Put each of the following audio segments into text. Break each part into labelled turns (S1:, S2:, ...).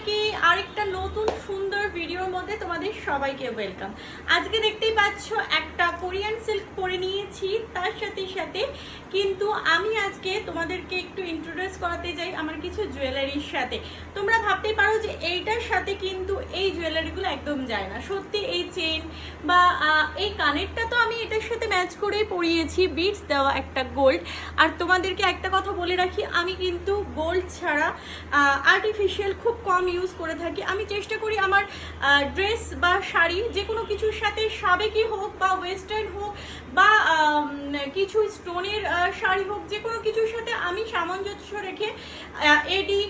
S1: সবাইকে আরেকটা নতুন সুন্দর ভিডিওর মধ্যে তোমাদের সবাইকে ওয়েলকাম। আজকে দেখতেই পাচ্ছ একটা কোরিয়ান সিল্ক পরে নিয়েছি, তার সাথে সাথে কিন্তু আমি আজকে তোমাদেরকে একটু ইন্ট্রোডিউস করাতে যাই আমার কিছু জুয়েলারির সাথে। তোমরা ভাবতেই পারো যে এইটার সাথে কিন্তু এই জুয়েলারিগুলো একদম যায় না। সত্যি এই চেন বা এই কানেরটা তো আমি এটার সাথে ম্যাচ করেই পরিয়েছি, বিটস দেওয়া একটা গোল্ড। আর তোমাদেরকে একটা কথা বলে রাখি, আমি কিন্তু গোল্ড ছাড়া আর্টিফিশিয়াল খুব কম ইউজ করে থাকি। আমি চেষ্টা করি আমার ড্রেস বা শাড়ি যে কোনো কিছুর সাথে সাবেকি হোক বা ওয়েস্টার্ন হোক বা কিছু স্টোনের শাড়ি হোক, যে কোনো কিছুর সাথে আমি সামঞ্জস্য রেখে এডি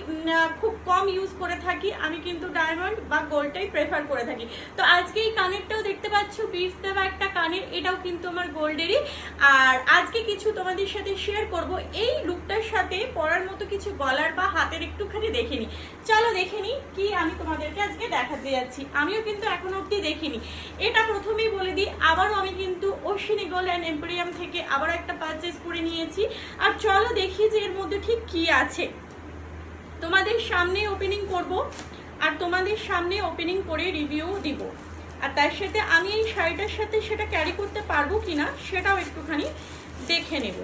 S1: খুব কম ইউজ করে থাকি। আমি কিন্তু ডায়মন্ড বা গোল্ডটাই প্রেফার করে থাকি। তো আজকে এই কানেরটাও দেখতে পাচ্ছ, বিটস দেওয়া একটা কানের, এটাও কিন্তু আমার গোল্ডেরই। আর আজকে কিছু তোমাদের সাথে শেয়ার করব এই লুকটার সাথে পরার মতো কিছু গলার বা হাতের একটুখানি দেখে নি। চলো দেখে নি কি আমি তোমাদেরকে আজকে দেখাতে যাচ্ছি। আমিও কিন্তু এখনো অবধি দেখিনি। এটা প্রথমেই বলে দিই, আবারও আমি কিন্তু অশ্বিনী গোল্ড অ্যান্ড এম্পোরিয়াম থেকে আবার একটা পারচেস করে নিয়েছি। আর চলো দেখি যে এর মধ্যে ঠিক কি আছে। তোমাদের সামনে ওপেনিং করব আর তোমাদের সামনে ওপেনিং করে রিভিউ দিব। আর তার সাথে আমি এই শাড়িটার সাথে সেটা ক্যারি করতে পারবো কিনা সেটাও একটুখানি দেখে নেব।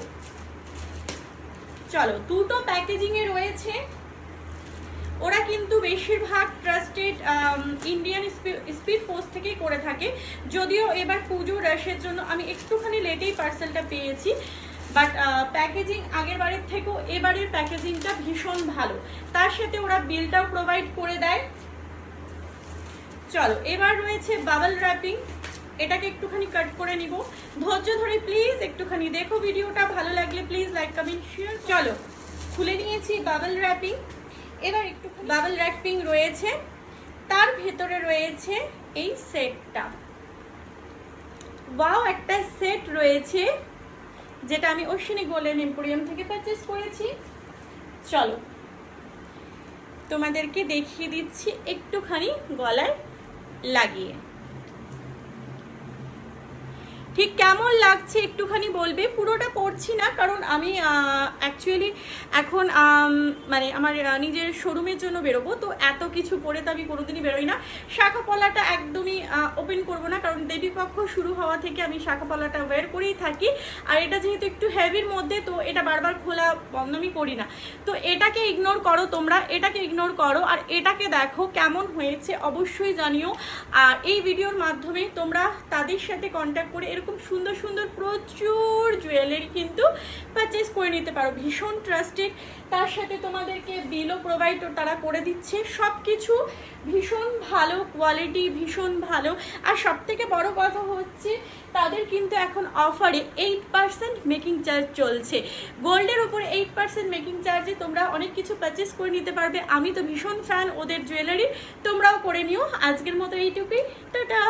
S1: চলো, দুটো প্যাকেজিংয়ে রয়েছে। ওরা কিন্তু বেশিরভাগ ট্রাস্টেড ইন্ডিয়ান স্পিড পোস্ট থেকেই করে থাকে। যদিও এবার পুজো রাশের জন্য আমি একটুখানি লেটেই পার্সেলটা পেয়েছি, বাট প্যাকেজিং আগের বারের থেকেও এবারের প্যাকেজিংটা ভীষণ ভালো। তার সাথে ওরা বিলটাও প্রোভাইড করে দেয়। চলো, এবার রয়েছে বাবল র্যাপিং। এটাকে একটুখানি কাট করে নিব। ধৈর্য ধরে প্লিজ একটুখানি দেখো ভিডিওটা, ভালো লাগলে প্লিজ লাইক কমেন্ট শেয়ার। চলো, খুলে নিয়েছি বাবল র্যাপিং। এবার একটু বাবল র্যাপিং রয়েছে, তার ভেতরে রয়েছে এই সেটটা। ওয়াও, একটা সেট রয়েছে যেটা আমি অশ্বিনী গোল্ড অ্যান্ড এম্পোরিয়াম থেকে পারচেস করেছি। চলো তোমাদেরকে দেখিয়ে দিচ্ছি একটুখানি গলায় লাগিয়ে ঠিক কেমন লাগছে একটুখানি বলবে। পুরোটা পরছি না, কারণ আমি অ্যাকচুয়ালি এখন মানে আমার নিজের শোরুমের জন্য বেরোবো, তো এত কিছু পরে তো আমি কোনোদিনই বেরোই না। শাখা পলাটা একদমই ওপেন করব না, কারণ দেবীপক্ষ শুরু হওয়া থেকে আমি শাখা পলাটা ওয়্যার করেই থাকি। আর এটা যেহেতু একটু হেভির মধ্যে, তো এটা বারবার খোলা বন্ধ আমি করি না। তো এটাকে ইগনোর করো, তোমরা এটাকে ইগনোর করো আর এটাকে দেখো কেমন হয়েছে অবশ্যই জানিও। আর এই ভিডিওর মাধ্যমে তোমরা তাদের সাথে কন্ট্যাক্ট করে এরকম সুন্দর সুন্দর প্রচুর জুয়েলারি কিন্তু পারচেস করে নিতে পারো। ভীষণ ট্রাস্টেড, তার সাথে তোমাদেরকে বিলও প্রোভাইড তারা করে দিচ্ছে। সব কিছু ভীষণ ভালো কোয়ালিটি, ভীষণ ভালো। আর সব থেকে বড় কথা হচ্ছে তাদের কিন্তু এখন অফারে 8% মেকিং চার্জ চলছে। গোল্ডের উপর 8% মেকিং চার্জে তোমরা অনেক কিছু পারচেস করে নিতে পারবে। আমি তো ভীষণ ফ্যান ওদের জুয়েলারি, তোমরাও করে নিও। আজকের মতো এইটুকুই, টাটা।